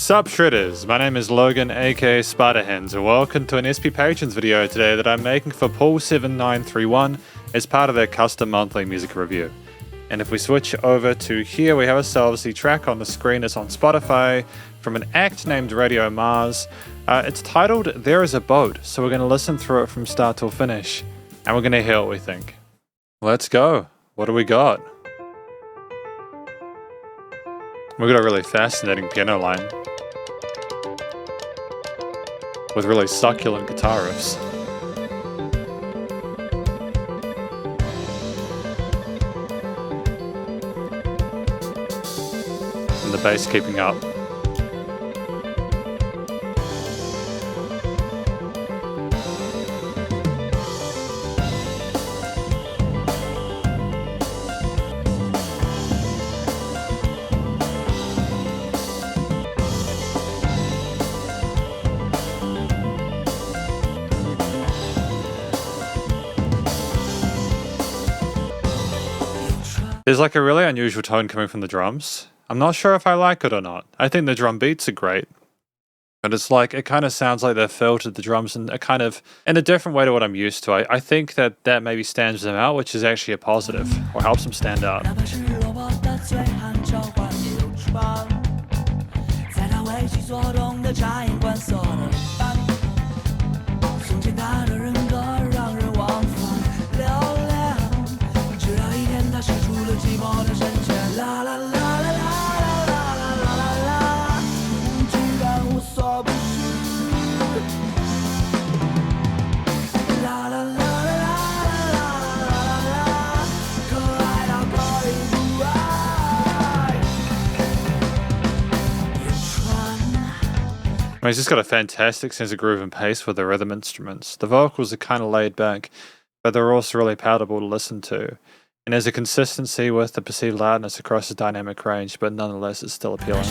Sup Shredders, my name is Logan aka Spiderhands and welcome to an SP Patrons video today that I'm making for Paul7931 as part of their custom monthly music review. And if we switch over to here, we have ourselves the track on the screen. It's on Spotify from an act named Radio Mars. It's titled There Is a Boat, so we're going to listen through it from start till finish and we're going to hear what we think. Let's go. What do we got? We got a really fascinating piano line with really succulent guitar riffs. And the bass keeping up. There's like a really unusual tone coming from the drums. I'm not sure if I like it or not. I think the drum beats are great. But it's like, it kind of sounds like they've filtered the drums in a kind of, in a different way to what I'm used to. I think that maybe stands them out, which is actually a positive, or helps them stand out. He's just got a fantastic sense of groove and pace with the rhythm instruments. The vocals are kind of laid back, but they're also really palatable to listen to. And there's a consistency with the perceived loudness across the dynamic range, but nonetheless it's still appealing.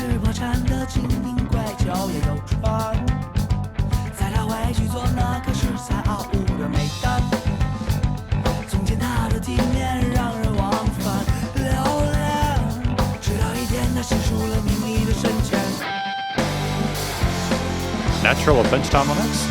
Natural or pinch harmonics?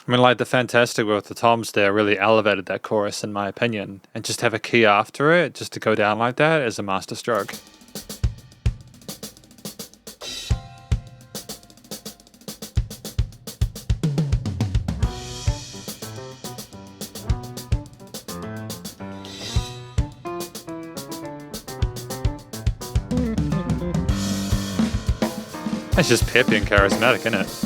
I mean, like the fantastic with the toms there really elevated that chorus in my opinion, and just have a key after it, just to go down like that is a master stroke. It's just peppy and charismatic, isn't it?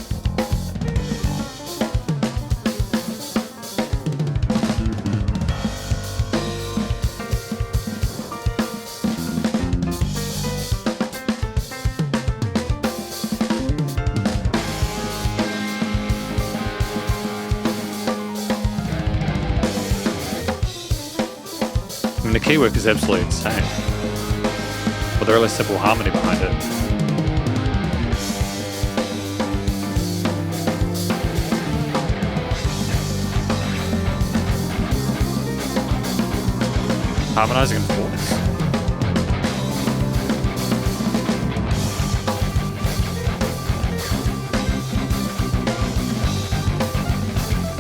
The key work is absolutely insane, with a really simple harmony behind it. Harmonizing in fourths.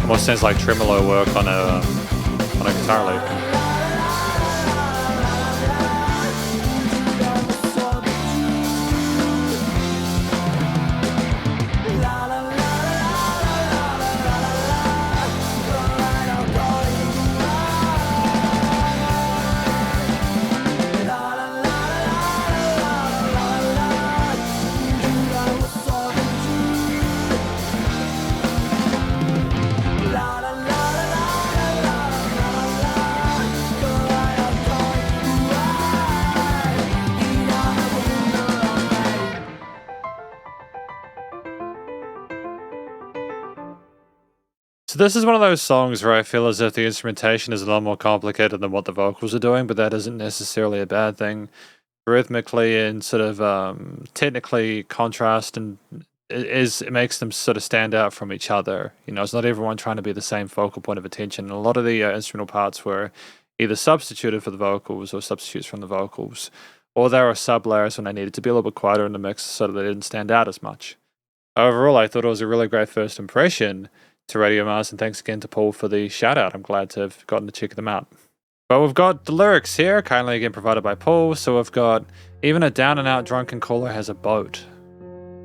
Almost sounds like tremolo work on a guitar lead. So this is one of those songs where I feel as if the instrumentation is a lot more complicated than what the vocals are doing, but that isn't necessarily a bad thing. Rhythmically and sort of technically contrast, and it makes them sort of stand out from each other. You know, it's not everyone trying to be the same focal point of attention. And a lot of the instrumental parts were either substituted for the vocals or substitutes from the vocals, or there were sub layers when they needed to be a little bit quieter in the mix so that they didn't stand out as much. Overall, I thought it was a really great first impression to Radio Mars, and thanks again to Paul for the shout out. I'm glad to have gotten to check them out. But we've got the lyrics here, kindly again provided by Paul. So we've got, even a down and out drunken caller has a boat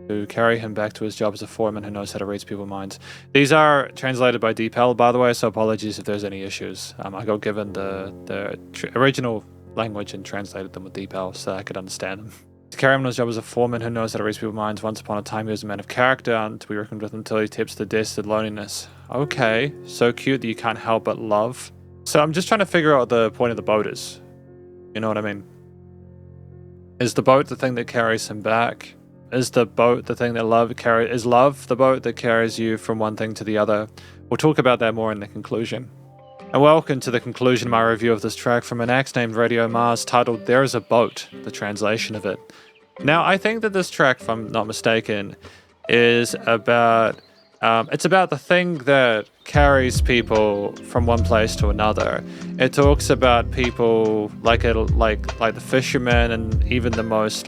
to carry him back to his job as a foreman who knows how to read people's minds. These are translated by DeepL, by the way, so apologies if there's any issues. I got given the original language and translated them with DeepL so I could understand them. To carry him on his job as a foreman who knows how to read people's minds. Once upon a time he was a man of character, and to be reckoned with until he tips the destined loneliness. Okay, so cute that you can't help but love. So I'm just trying to figure out what the point of the boat is. You know what I mean? Is the boat the thing that carries him back? Is the boat the thing that is love the boat that carries you from one thing to the other? We'll talk about that more in the conclusion. And welcome to the conclusion of my review of this track from an act named Radio Mars titled There Is a Boat, the translation of it. Now, I think that this track, if I'm not mistaken, is about... it's about the thing that carries people from one place to another. It talks about people like the fishermen and even the most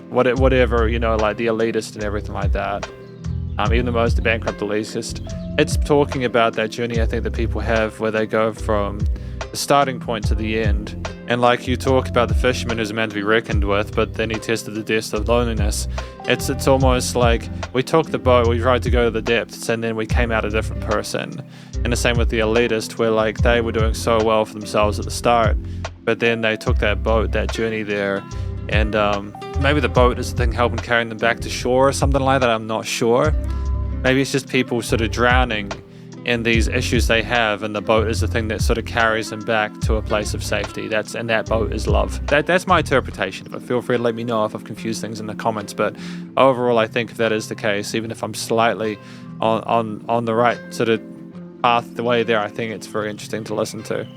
whatever, you know, like the elitist and everything like that. Even the most bankrupt elitist. It's talking about that journey I think that people have where they go from the starting point to the end. And like you talk about the fisherman who's a man to be reckoned with, but then he tested the depths of loneliness. It's almost like we took the boat, we tried to go to the depths, and then we came out a different person. And the same with the elitist, where like they were doing so well for themselves at the start, but then they took that boat, that journey there, and maybe the boat is the thing helping carrying them back to shore or something like that, I'm not sure. Maybe it's just people sort of drowning in these issues they have, and the boat is the thing that sort of carries them back to a place of safety. And that boat is love. That's my interpretation of it. Feel free to let me know if I've confused things in the comments, but overall I think if that is the case, even if I'm slightly on the right sort of path the way there, I think it's very interesting to listen to.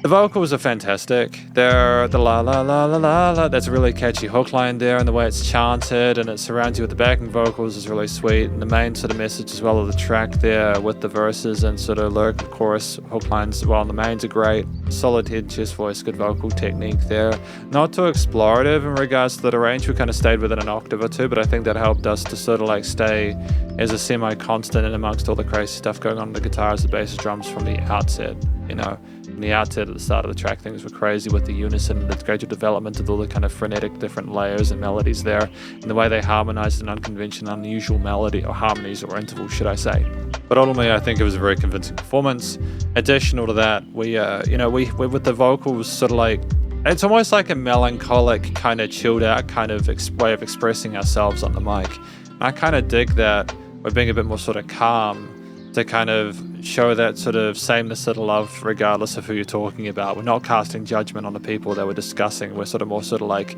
The vocals are fantastic. They're the la la la la la la. That's a really catchy hook line there, and the way it's chanted and it surrounds you with the backing vocals is really sweet. And the main sort of message as well of the track there with the verses and sort of lyric and chorus hook lines as well. And the mains are great. Solid head, chest voice, good vocal technique there. Not too explorative in regards to the range. We kind of stayed within an octave or two, but I think that helped us to sort of like stay as a semi-constant in amongst all the crazy stuff going on in the guitars, the bass, drums from the outset, you know. From the outset at the start of the track, things were crazy with the unison and the gradual development of all the kind of frenetic different layers and melodies there, and the way they harmonized an unconventional, unusual melody, or harmonies, or intervals, should I say. But ultimately, I think it was a very convincing performance. Additional to that, we with the vocals sort of like, it's almost like a melancholic, kind of chilled out kind of way of expressing ourselves on the mic. And I kind of dig that we're being a bit more sort of calm to kind of show that sort of sameness of love regardless of who you're talking about. We're not casting judgment on the people that we're discussing. We're sort of more sort of like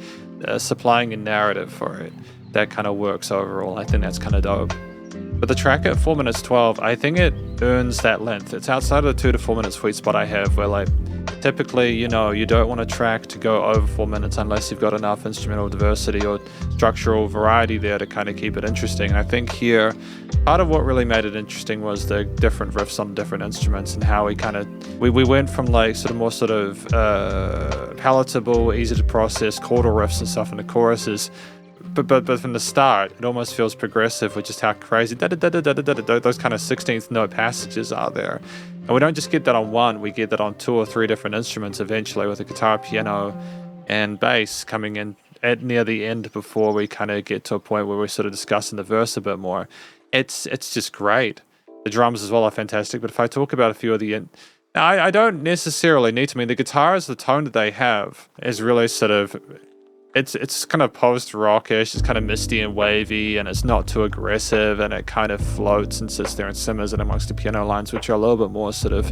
supplying a narrative for it that kind of works overall. I think that's kind of dope. But the track at 4 minutes 12, I think it earns that length. It's outside of the 2 to 4 minute sweet spot I have, where like typically, you know, you don't want a track to go over 4 minutes unless you've got enough instrumental diversity or structural variety there to kind of keep it interesting. I think here, part of what really made it interesting was the different riffs on different instruments and how we went from like sort of more sort of palatable, easy to process chordal riffs and stuff in the choruses. But from the start, it almost feels progressive with just how crazy those kind of 16th note passages are there. And we don't just get that on one, we get that on 2 or 3 different instruments eventually, with the guitar, piano, and bass coming in at near the end before we kind of get to a point where we're sort of discussing the verse a bit more. It's just great. The drums as well are fantastic, but if I talk about a few of the... I don't necessarily need to. I mean, the guitars, the tone that they have is really sort of... It's kind of post-rockish, it's kind of misty and wavy, and it's not too aggressive, and it kind of floats and sits there and simmers in amongst the piano lines, which are a little bit more sort of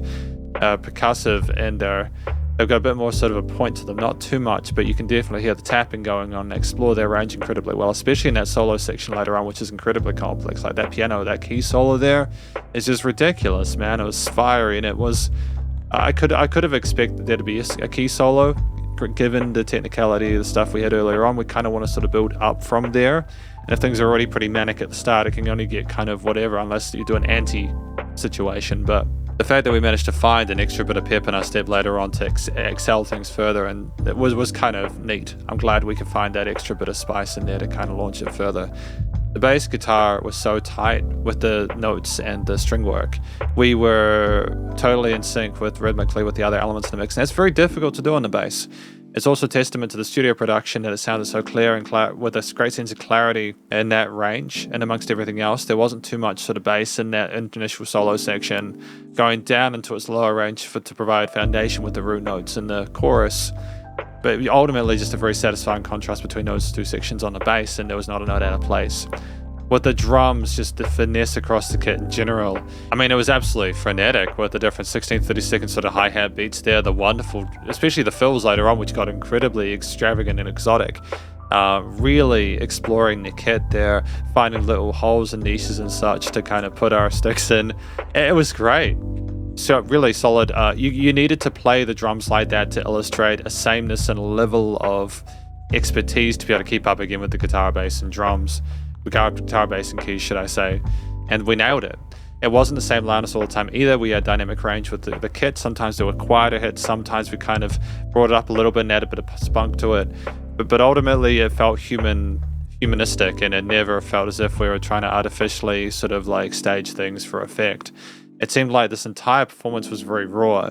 percussive in their They've got a bit more sort of a point to them, not too much, but you can definitely hear the tapping going on and explore their range incredibly well, especially in that solo section later on, which is incredibly complex. Like that piano, that key solo there is just ridiculous, man. It was fiery, and it was, I could have expected there to be a key solo, given the technicality of the stuff we had earlier on. We kind of want to sort of build up from there. And if things are already pretty manic at the start, it can only get kind of whatever, unless you do an anti situation. But the fact that we managed to find an extra bit of pep in our step later on to excel things further, and it was kind of neat. I'm glad we could find that extra bit of spice in there to kind of launch it further. The bass guitar was so tight with the notes and the string work. We were totally in sync rhythmically with the other elements in the mix, and that's very difficult to do on the bass. It's also testament to the studio production that it sounded so clear and with a great sense of clarity in that range. And amongst everything else, there wasn't too much sort of bass in that initial solo section going down into its lower range to provide foundation with the root notes in the chorus. But ultimately, just a very satisfying contrast between those two sections on the bass, and there was not a note out of place. With the drums, just the finesse across the kit in general. I mean, it was absolutely frenetic with the different 16, 32nd sort of hi-hat beats there, the wonderful, especially the fills later on, which got incredibly extravagant and exotic. Really exploring the kit there, finding little holes and niches and such to kind of put our sticks in. It was great. So really solid. You needed to play the drums like that to illustrate a sameness and a level of expertise to be able to keep up again with the guitar, bass, and drums. Guitar, bass, and keys, should I say. And we nailed it. It wasn't the same loudness all the time either. We had dynamic range with the kit. Sometimes there were quieter hits. Sometimes we kind of brought it up a little bit and added a bit of spunk to it. But ultimately, it felt humanistic, and it never felt as if we were trying to artificially sort of like stage things for effect. It seemed like this entire performance was very raw.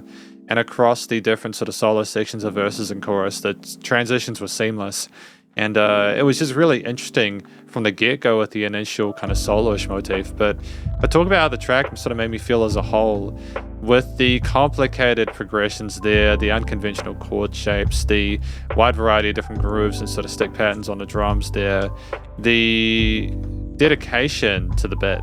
And across the different sort of solo sections of verses and chorus, the transitions were seamless. And it was just really interesting from the get-go with the initial kind of solo-ish motif. But talk about how the track sort of made me feel as a whole, with the complicated progressions there, the unconventional chord shapes, the wide variety of different grooves and sort of stick patterns on the drums there. The dedication to the bit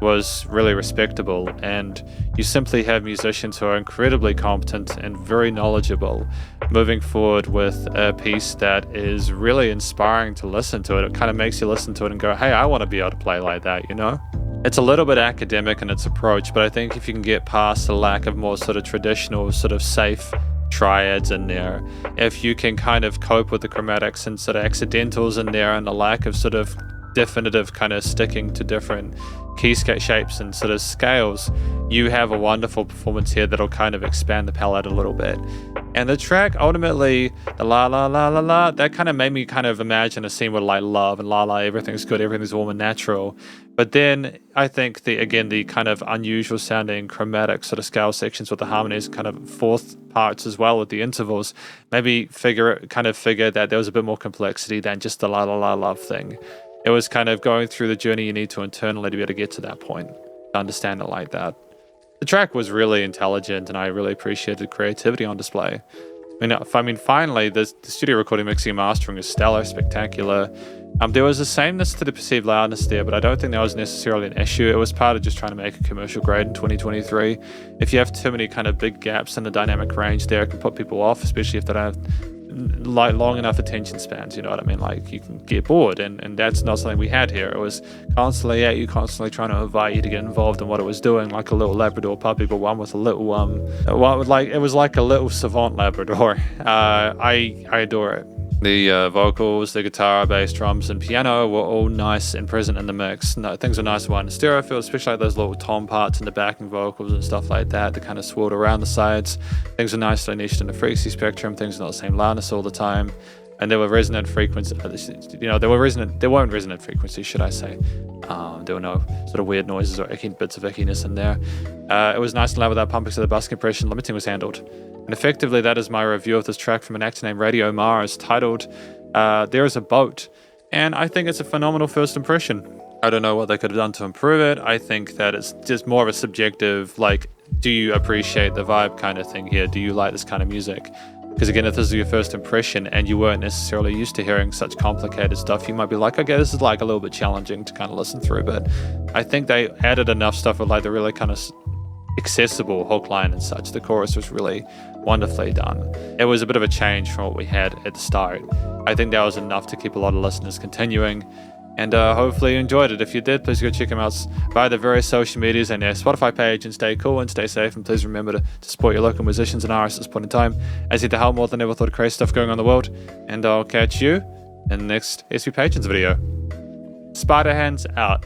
was really respectable, and you simply have musicians who are incredibly competent and very knowledgeable moving forward with a piece that is really inspiring to listen to. It kind of makes you listen to it and go, hey, I want to be able to play like that, you know? It's a little bit academic in its approach, but I think if you can get past the lack of more sort of traditional sort of safe triads in there, if you can kind of cope with the chromatics and sort of accidentals in there and the lack of sort of definitive kind of sticking to different key shapes and sort of scales, you have a wonderful performance here that'll kind of expand the palette a little bit. And the track, ultimately, the la la la la la, that kind of made me kind of imagine a scene with like love and la la, everything's good, everything's warm and natural. But then I think the kind of unusual sounding chromatic sort of scale sections with the harmonies, kind of fourth parts as well with the intervals, maybe figure that there was a bit more complexity than just the la la la love thing. It was kind of going through the journey you need to internally to be able to get to that point, to understand it like that. The track was really intelligent, and I really appreciated the creativity on display. Finally, the studio recording, mixing, and mastering is stellar, spectacular. There was a sameness to the perceived loudness there, but I don't think that was necessarily an issue. It was part of just trying to make a commercial grade in 2023. If you have too many kind of big gaps in the dynamic range there, it can put people off, especially if they don't have like long enough attention spans, you know what I mean? Like, you can get bored, and that's not something we had here. It was constantly at you, constantly trying to invite you to get involved in what it was doing, like a little Labrador puppy, but one with a little it was like a little savant Labrador. I adore it. The vocals, the guitar, bass, drums, and piano were all nice and present in the mix. Things were nice and wide in stereo field, especially like those little tom parts in the backing vocals and stuff like that that kind of swirled around the sides. Things were nicely niched in the frequency spectrum. Things were not the same loudness all the time. And there were resonant frequencies, there weren't resonant frequencies, should I say. There were no sort of weird noises or bits of ickiness in there. It was nice and loud without pumping, so the bus compression limiting was handled. And effectively, that is my review of this track from an actor named Radio Mars, titled There Is a Boat. And I think it's a phenomenal first impression. I don't know what they could have done to improve it. I think that it's just more of a subjective, like, do you appreciate the vibe kind of thing here? Do you like this kind of music? Because again, if this is your first impression and you weren't necessarily used to hearing such complicated stuff, you might be like, okay, this is like a little bit challenging to kind of listen through. But I think they added enough stuff with like the really kind of accessible hook line and such. The chorus was really wonderfully done. It was a bit of a change from what we had at the start. I think that was enough to keep a lot of listeners continuing, and hopefully you enjoyed it. If you did, please go check them out via the various social medias and their Spotify page, and stay cool and stay safe, and please remember to support your local musicians and artists at this point in time, as they help more than ever thought of crazy stuff going on in the world. And I'll catch you in the next SP Patrons video. Spiderhands out.